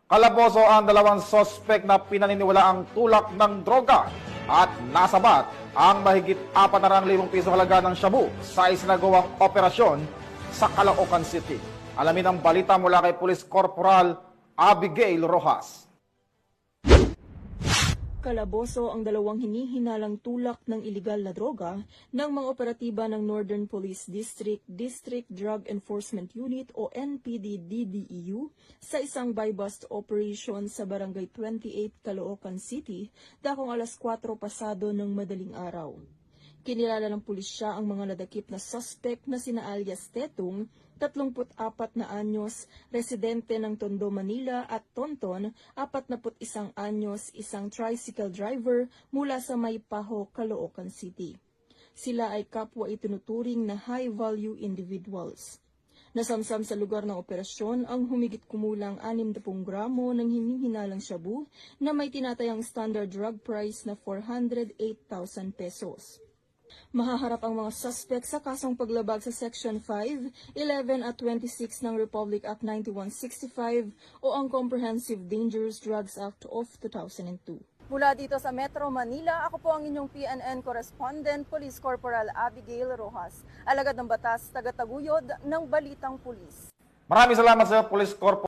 Kalaboso ang dalawang sospek na pinaniniwalaang tulak ng droga at nasabat ang mahigit 400,000 piso halaga ng shabu sa isinagawang operasyon sa Caloocan City. Alamin ang balita mula kay Police Corporal Abigail Rojas. Kalaboso ang dalawang hinihinalang tulak ng iligal na droga ng mga operatiba ng Northern Police District, District Drug Enforcement Unit o NPD-DDEU sa isang buy-bust operation sa Barangay 28, Caloocan City, dakong alas 4 pasado ng madaling araw. Kinilala ng pulisya ang mga nadakip na suspect na sina alias Tetong, 34 na anyos, residente ng Tondo, Manila at Tonton, 41 anyos, isang tricycle driver mula sa Maypaho, Caloocan City. Sila ay kapwa itinuturing na high-value individuals. Nasamsam sa lugar ng operasyon ang humigit kumulang 60 gramo ng hinihinalang shabu na may tinatayang standard drug price na 408,000 pesos. Mahaharap ang mga suspect sa kasong paglabag sa Section 5, 11 at 26 ng Republic Act 9165 o ang Comprehensive Dangerous Drugs Act of 2002. Mula dito sa Metro Manila, ako po ang inyong PNN correspondent, Police Corporal Abigail Rojas. Alagad ng batas, tagataguyod ng Balitang Pulis. Maraming salamat sa Police Corporal